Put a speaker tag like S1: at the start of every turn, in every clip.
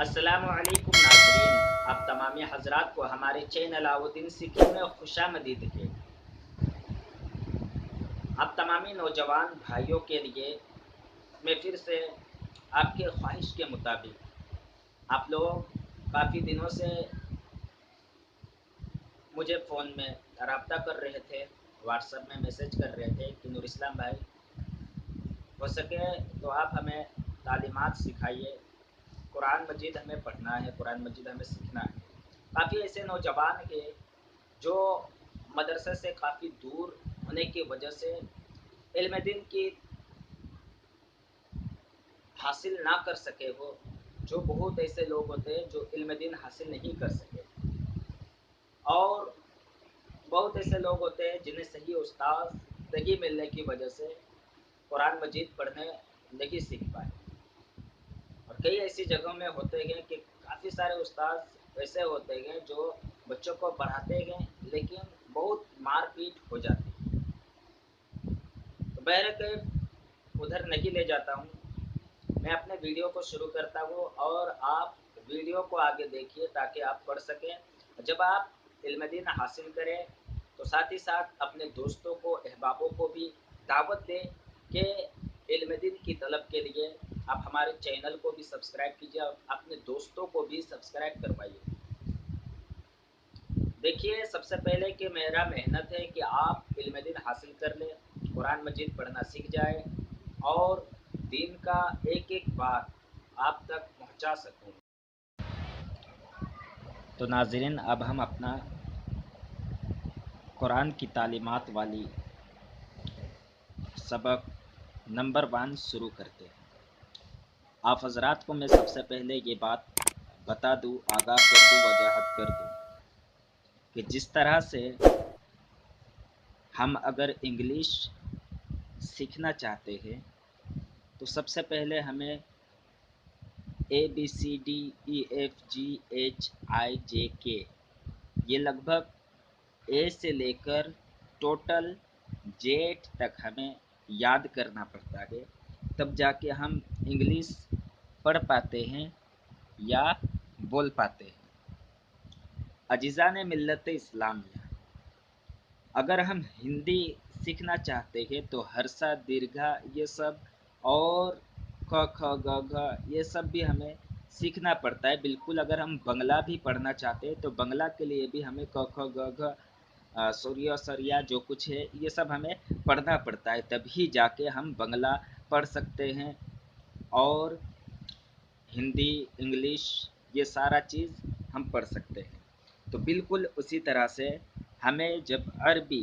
S1: अस्सलाम वालेकुम नाज़रीन, आप तमामी हज़रात को हमारे चैनल अलाउद्दीन सिक्की में खुशामदीद है। आप तमामी नौजवान भाइयों के लिए मैं फिर से आपके ख्वाहिश के मुताबिक आप लोग काफ़ी दिनों से मुझे फ़ोन में रब्ता कर रहे थे, व्हाट्सएप में मैसेज कर रहे थे कि नूर इस्लाम भाई, हो सके तो आप हमें तालीमात सिखाइए, कुरान मजीद हमें पढ़ना है, कुरान मजीद हमें सीखना है। काफ़ी ऐसे नौजवान हैं जो मदरसे से काफ़ी दूर होने की वजह से इल्म दीन की हासिल ना कर सके हो। जो बहुत ऐसे लोग होते हैं जो इल्म दीन हासिल नहीं कर सके, और बहुत ऐसे लोग होते हैं जिन्हें सही उस्ताद नहीं मिलने की वजह से कुरान मजीद पढ़ने नहीं सीख पाए। और कई ऐसी जगहों में होते हैं कि काफ़ी सारे उस्ताद ऐसे होते हैं जो बच्चों को पढ़ाते हैं लेकिन बहुत मारपीट हो जाती है। तो बहरकैफ उधर नहीं ले जाता हूँ, मैं अपने वीडियो को शुरू करता हूँ और आप वीडियो को आगे देखिए ताकि आप पढ़ सकें। जब आप इल्म दीन हासिल करें तो साथ ही साथ अपने दोस्तों को, अहबाबों को भी दावत दें कि इल्म दीन की तलब के लिए आप हमारे चैनल को भी सब्सक्राइब कीजिए और अपने दोस्तों को भी सब्सक्राइब करवाइए। देखिए, सबसे पहले कि मेरा मेहनत है कि आप इल्म दीन हासिल कर लें, कुरान मजीद पढ़ना सीख जाए और दीन का एक एक बात आप तक पहुंचा सकूं। तो नाज़रीन, अब हम अपना कुरान की तालीमात वाली सबक नंबर 1 शुरू करते हैं। आप हज़रात को मैं सबसे पहले ये बात बता दूं, आगाह कर दूं, वजाहत कर दूं कि जिस तरह से हम अगर इंग्लिश सीखना चाहते हैं तो सबसे पहले हमें ABCDEFGHIJK ये लगभग ए से लेकर टोटल जेड तक हमें याद करना पड़ता है, तब जाके हम इंग्लिश पढ़ पाते हैं या बोल पाते हैं। अजीज़ान मिल्लत इस्लामिया, अगर हम हिंदी सीखना चाहते हैं तो हर्षा, दीर्घा, ये सब और क ख ग घ ये सब भी हमें सीखना पड़ता है। बिल्कुल, अगर हम बंगला भी पढ़ना चाहते हैं तो बंगला के लिए भी हमें क ख ग घ सूर्य सरिया जो कुछ है ये सब हमें पढ़ना पड़ता है, तभी जाके हम बंगला पढ़ सकते हैं और हिंदी, इंग्लिश ये सारा चीज़ हम पढ़ सकते हैं। तो बिल्कुल उसी तरह से हमें जब अरबी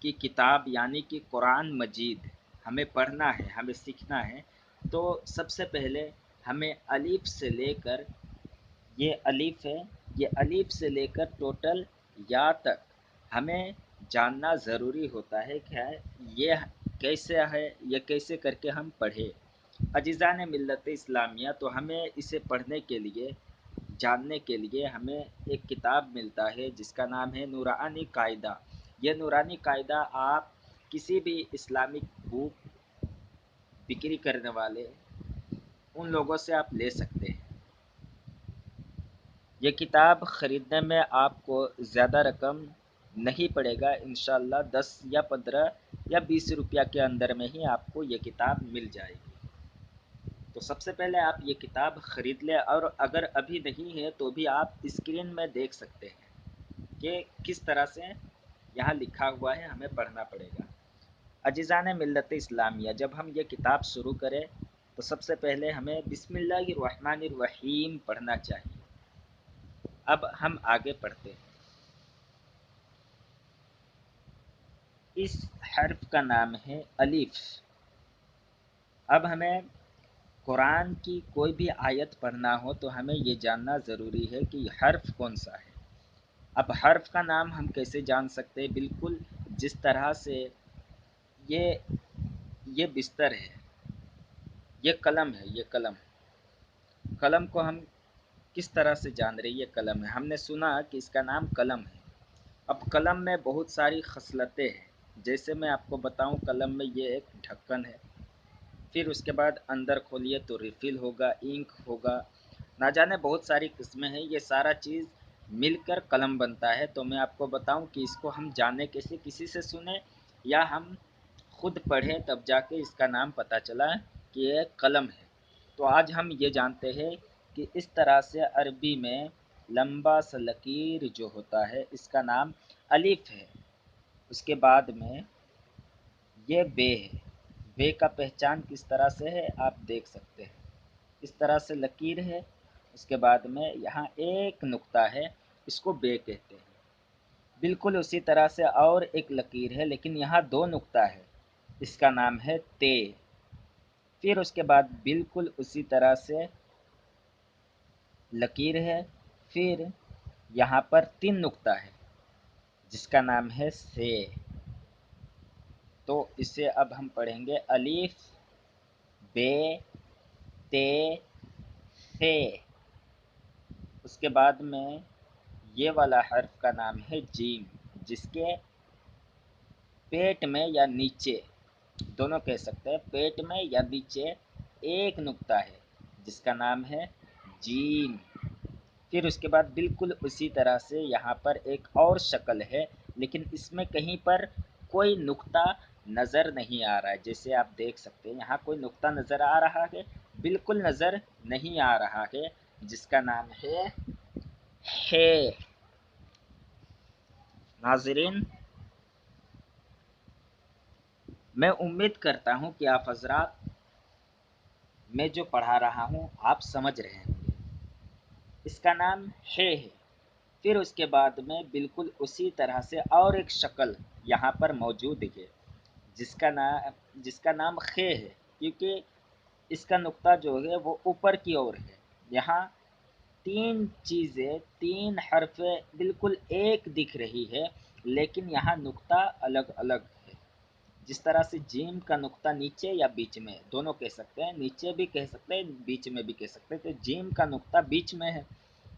S1: की किताब यानी कि कुरान मजीद हमें पढ़ना है, हमें सीखना है, तो सबसे पहले हमें अलीफ से लेकर, ये अलीफ है, ये अलीफ से लेकर टोटल या तक हमें जानना ज़रूरी होता है कि ये कैसे है, ये कैसे करके हम पढ़े। अजीज़ान मिल्लत इस्लामिया, तो हमें इसे पढ़ने के लिए, जानने के लिए हमें एक किताब मिलता है जिसका नाम है नूरानी कायदा। ये नूरानी कायदा आप किसी भी इस्लामिक बुक बिक्री करने वाले उन लोगों से आप ले सकते हैं। ये किताब ख़रीदने में आपको ज़्यादा रकम नहीं पड़ेगा, इंशाअल्लाह 10 या 15 या 20 रुपया के अंदर में ही आपको ये किताब मिल जाएगी। तो सबसे पहले आप ये किताब ख़रीद लें, और अगर अभी नहीं है तो भी आप स्क्रीन में देख सकते हैं कि किस तरह से यहाँ लिखा हुआ है, हमें पढ़ना पड़ेगा। अजीज़ान मिल्लत इस्लामिया, जब हम ये किताब शुरू करें तो सबसे पहले हमें बिस्मिल्लाहिर्रहमानिर्रहीम पढ़ना चाहिए। अब हम आगे पढ़ते हैं। इस हर्फ का नाम है अलिफ। अब हमें कुरान की कोई भी आयत पढ़ना हो तो हमें ये जानना ज़रूरी है कि हर्फ कौन सा है। अब हर्फ का नाम हम कैसे जान सकते हैं? बिल्कुल जिस तरह से ये ये बिस्तर है, ये कलम है, ये कलम, कलम को हम किस तरह से जान रहे हैं? ये कलम है, हमने सुना कि इसका नाम कलम है। अब कलम में बहुत सारी खसलतें हैं, जैसे मैं आपको बताऊं, कलम में ये एक ढक्कन है, फिर उसके बाद अंदर खोलिए तो रिफ़िल होगा, इंक होगा, ना जाने बहुत सारी किस्में हैं, ये सारा चीज़ मिलकर कलम बनता है। तो मैं आपको बताऊं कि इसको हम जाने कैसे, किसी से सुने या हम खुद पढ़े तब जाके इसका नाम पता चला कि ये कलम है। तो आज हम ये जानते हैं कि इस तरह से अरबी में लंबा सा लकीर जो होता है इसका नाम अलिफ है। उसके बाद में ये बे है। बे का पहचान किस तरह से है आप देख सकते हैं, इस तरह से लकीर है। उसके बाद में यहाँ एक नुक्ता है, इसको बे कहते हैं। बिल्कुल उसी तरह से और एक लकीर है लेकिन यहाँ दो नुक्ता है, इसका नाम है ते। फिर उसके बाद बिल्कुल उसी तरह से लकीर है, फिर यहाँ पर तीन नुक्ता है जिसका नाम है से। तो इसे अब हम पढ़ेंगे अलीफ बे ते से। उसके बाद में ये वाला हर्फ का नाम है जीम, जिसके पेट में या नीचे, दोनों कह सकते हैं, पेट में या नीचे एक नुक्ता है जिसका नाम है जीम। फिर उसके बाद बिल्कुल उसी तरह से यहाँ पर एक और शक्ल है लेकिन इसमें कहीं पर कोई नुक्ता नज़र नहीं आ रहा है। जैसे आप देख सकते हैं यहाँ कोई नुक्ता नज़र आ रहा है, बिल्कुल नज़र नहीं आ रहा है, जिसका नाम है। नाजरीन, मैं उम्मीद करता हूँ कि आप हजरात मैं जो पढ़ा रहा हूँ आप समझ रहे होंगे। इसका नाम है। फिर उसके बाद में बिल्कुल उसी तरह से और एक शक्ल यहाँ पर मौजूद है जिसका नाम खे है, क्योंकि इसका नुक्ता जो है वो ऊपर की ओर है। यहाँ तीन चीज़ें, तीन हरफे बिल्कुल एक दिख रही है लेकिन यहाँ नुक्ता अलग अलग है। जिस तरह से जीम का नुक्ता नीचे या बीच में, दोनों कह सकते हैं, नीचे भी कह सकते हैं बीच में भी कह सकते हैं, तो जीम का नुक्ता बीच में है,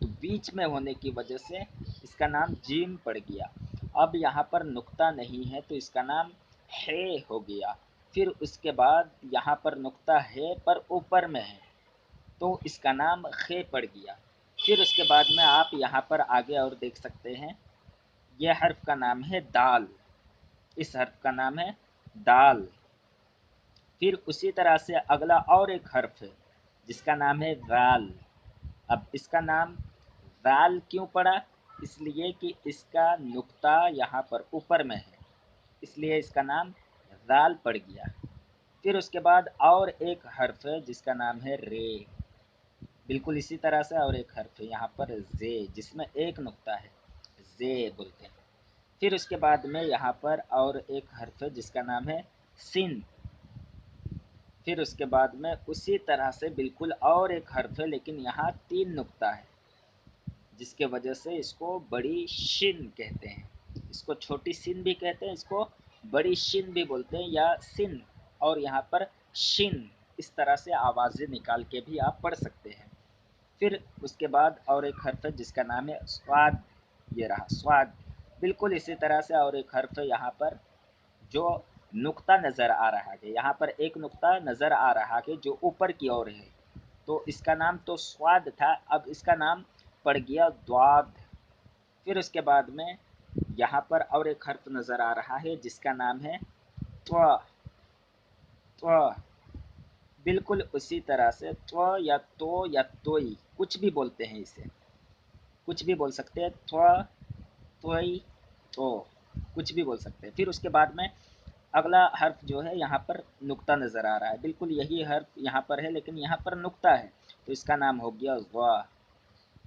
S1: तो बीच में होने की वजह से इसका नाम जीम पड़ गया। अब यहाँ पर नुक्ता नहीं है तो इसका नाम है हो गया। फिर उसके बाद यहाँ पर नुक्ता है पर ऊपर में है तो इसका नाम खे पड़ गया। फिर उसके बाद में आप यहाँ पर आगे और देख सकते हैं, यह हर्फ का नाम है दाल। इस हर्फ का नाम है दाल। फिर उसी तरह से अगला और एक हर्फ है जिसका नाम है वाल। अब इसका नाम वाल क्यों पड़ा? इसलिए कि इसका नुक्ता यहाँ पर ऊपर में है, इसलिए इसका नाम वाल पड़ गया। फिर उसके बाद और एक हर्फ है जिसका नाम है रे। बिल्कुल इसी तरह से और एक हर्फ है यहाँ पर जे, जिसमें एक नुक्ता है, जे बोलते हैं। फिर उसके बाद में यहाँ पर और एक हर्फ है जिसका नाम है सिन। फिर उसके बाद में उसी तरह से बिल्कुल और एक हर्फ है लेकिन यहाँ तीन नुक्ता है, जिसके वजह से इसको बड़ी शिन कहते हैं। इसको छोटी सिन भी कहते हैं, इसको बड़ी शिन भी बोलते हैं या सिन, और यहाँ पर शिन, इस तरह से आवाज़ें निकाल के भी आप पढ़ सकते हैं। फिर उसके बाद और एक हर्फ है जिसका नाम है स्वाद। ये रहा स्वाद। बिल्कुल इसी तरह से और एक हर्फ है यहाँ पर जो नुक्ता नज़र आ रहा है, यहाँ पर एक नुक्ता नज़र आ रहा है जो ऊपर की ओर है, तो इसका नाम तो स्वाद था, अब इसका नाम पड़ गया द्वाद। फिर उसके बाद में यहाँ पर और एक हर्फ नज़र आ रहा है जिसका नाम है त्व। त्व बिल्कुल उसी तरह से त्व या तो या तोई, कुछ भी बोलते हैं इसे, कुछ भी बोल सकते हैं, त्व तोई तो, कुछ भी बोल सकते हैं। फिर उसके बाद में अगला हर्फ जो है यहाँ पर नुक्ता नज़र आ रहा है, बिल्कुल यही हर्फ यहाँ पर है लेकिन यहाँ पर नुक्ता है, तो इसका नाम हो गया ज़्वा।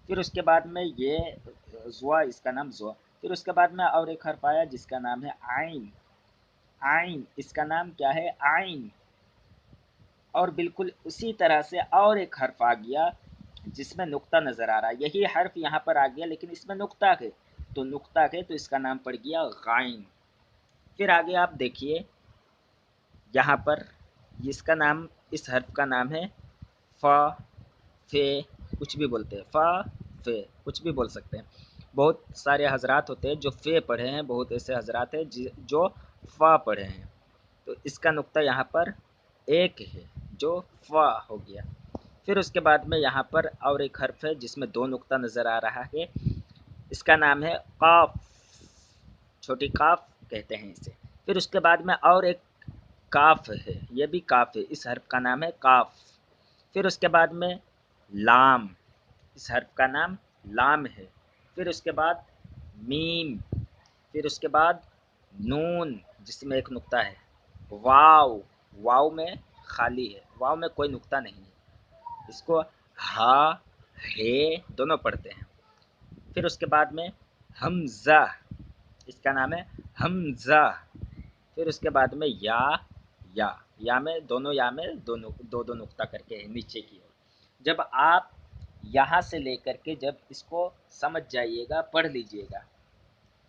S1: फिर उसके बाद में ये ज़्वा, इसका नाम ज़्वा। फिर उसके बाद में और एक हर्फ आया जिसका नाम है आइन। आइन, इसका नाम क्या है? आइन। और बिल्कुल उसी तरह से और एक हर्फ आ गया जिसमें नुक्ता नज़र आ रहा है, यही हर्फ यहाँ पर आ गया लेकिन इसमें नुक्ता है, तो नुक्ता है तो इसका नाम पड़ गया गाइन। फिर आगे आप देखिए यहाँ पर इसका नाम, इस हर्फ का नाम है फ़ा, फे, कुछ भी बोलते हैं, फ़ा फे, कुछ भी बोल सकते हैं। बहुत सारे हजरात होते हैं जो फे पढ़े हैं, बहुत ऐसे हजरात हैं जो फ़ा पढ़े हैं, तो इसका नुक्ता यहाँ पर एक है जो फ़ा हो गया। फिर उसके बाद में यहाँ पर और एक हर्फ है जिसमें 2 नुक्ता नज़र आ रहा है, इसका नाम है काफ, छोटी काफ कहते हैं इसे। फिर उसके बाद में और एक काफ है, ये भी काफ है, इस हर्फ का नाम है काफ। फिर उसके बाद में लाम, इस हर्फ का नाम लाम है। फिर उसके बाद मीम, फिर उसके बाद नून जिसमें एक नुक्ता है, वाव, वाव में खाली है, वाव में कोई नुक्ता नहीं है, इसको हा हे दोनों पढ़ते हैं। फिर उसके बाद में हमज़ा, इसका नाम है हमज़ा। फिर उसके बाद में या में दोनों या में दो दो नुक्ता करके है नीचे की ओर। जब आप यहाँ से लेकर के जब इसको समझ जाइएगा, पढ़ लीजिएगा,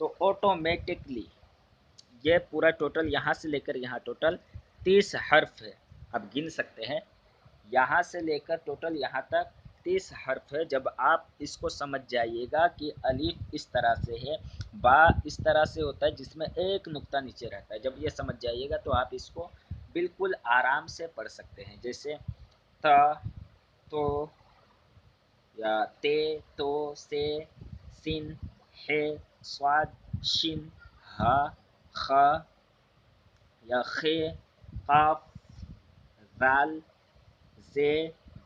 S1: तो ऑटोमेटिकली ये पूरा टोटल यहाँ से लेकर यहाँ टोटल 30 हर्फ है, आप गिन सकते हैं। यहाँ से लेकर टोटल यहाँ तक 30 हर्फ है। जब आप इसको समझ जाइएगा कि अलीफ इस तरह से है, बा इस तरह से होता है जिसमें एक नुक्ता नीचे रहता है, जब ये समझ जाइएगा तो आप इसको बिल्कुल आराम से पढ़ सकते हैं। जैसे त, तो, या ते, तो, से, सिन, हे, स्वाद, शिन, हा, ख, या खे, काफ, दाल, जे,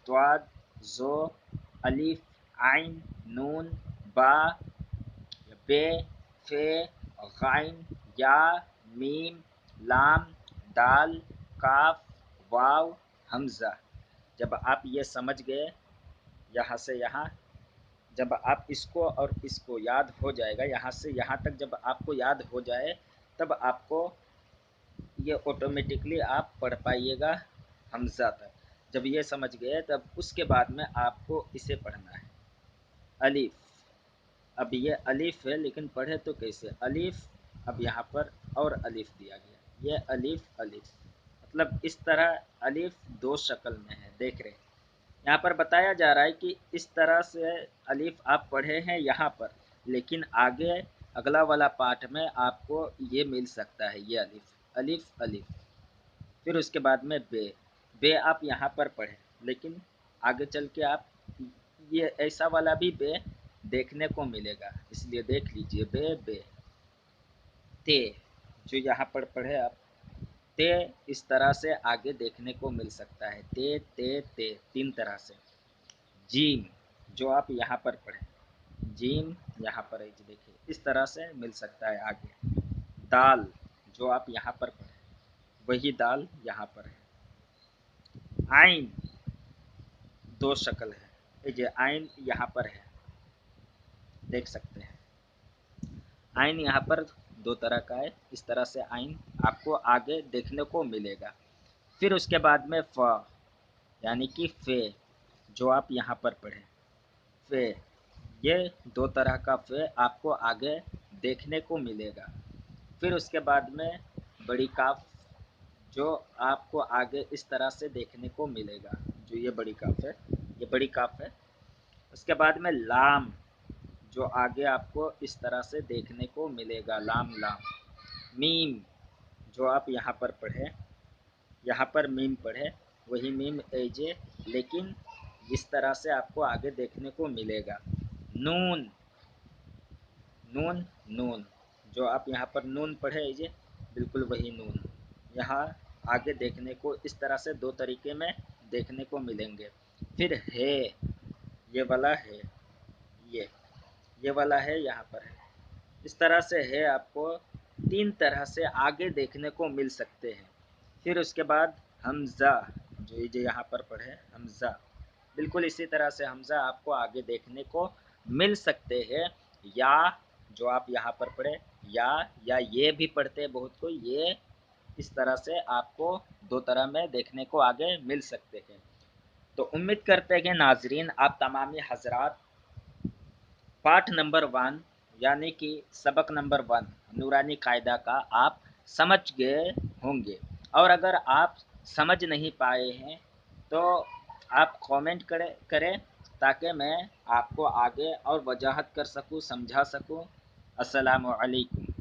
S1: द्वाद, जो, अलिफ, आइन, नून, बा, बे, फे, गाइन, या, मीम, लाम, दाल, काफ, वाव, हमज़ा। जब आप ये समझ गए यहाँ से यहाँ, जब आप इसको और इसको याद हो जाएगा, यहाँ से यहाँ तक जब आपको याद हो जाए, तब आपको ये ऑटोमेटिकली आप पढ़ पाइएगा हमज़ा तक। जब ये समझ गए तब उसके बाद में आपको इसे पढ़ना है, अलीफ। अब ये अलीफ है लेकिन पढ़े तो कैसे, अलीफ, अब यहाँ पर और अलीफ दिया गया, ये अलीफ अलीफ, मतलब इस तरह अलीफ 2 शक्ल में है, देख रहे हैं। यहाँ पर बताया जा रहा है कि इस तरह से अलीफ आप पढ़े हैं यहाँ पर, लेकिन आगे अगला वाला पाठ में आपको ये मिल सकता है, ये अलीफ अलीफ अलीफ। फिर उसके बाद में बे, बे आप यहाँ पर पढ़ें, लेकिन आगे चल के आप ये ऐसा वाला भी बे देखने को मिलेगा, इसलिए देख लीजिए बे बे। ते, जो यहाँ पर पढ़े आप, ते इस तरह से आगे देखने को मिल सकता है, ते ते ते 3 तरह से। जीम, जो आप यहाँ पर पढ़ें, जीम यहाँ पर है, देखिए इस तरह से मिल सकता है आगे। दाल, जो आप यहाँ पर पढ़ें, वही दाल यहाँ पर है। आइन 2 शक्ल है, ये आइन यहाँ पर है, देख सकते हैं। आइन यहाँ पर 2 तरह का है, इस तरह से आइन आपको आगे देखने को मिलेगा। फिर उसके बाद में फ, यानी कि फे, जो आप यहाँ पर पढ़ें, फे, ये 2 तरह का फे आपको आगे देखने को मिलेगा। फिर उसके बाद में बड़ी काफ, जो आपको आगे इस तरह से देखने को मिलेगा, जो ये बड़ी काफ है, ये बड़ी काफ है। उसके बाद में लाम, जो आगे आपको इस तरह से देखने को मिलेगा, लाम लाम। मीम, जो आप यहाँ पर पढ़े, यहाँ पर मीम पढ़े, वही मीम एजे, लेकिन इस तरह से आपको आगे देखने को मिलेगा। नून, नून नून, जो आप यहाँ पर नून पढ़े एजे, बिल्कुल वही नून यहाँ आगे देखने को इस तरह से 2 तरीके में देखने को मिलेंगे। फिर है, ये वाला है, ये वाला है यहाँ पर है, इस तरह से है आपको 3 तरह से आगे देखने को मिल सकते हैं। फिर उसके बाद हमज़ा, जो यहाँ पर पढ़े हमज़ा, बिल्कुल इसी तरह से हमज़ा आपको आगे देखने को मिल सकते हैं। या, जो आप यहाँ पर पढ़े, या ये भी पढ़ते हैं बहुत को, ये इस तरह से आपको 2 तरह में देखने को आगे मिल सकते हैं। तो उम्मीद करते हैं कि नाजरीन आप तमामी हजरात पाठ नंबर 1 यानी कि सबक नंबर 1 नूरानी कायदा का आप समझ गए होंगे। और अगर आप समझ नहीं पाए हैं तो आप कमेंट करें ताकि मैं आपको आगे और वजाहत कर सकूं, समझा सकूं। अस्सलामु अलैकुम।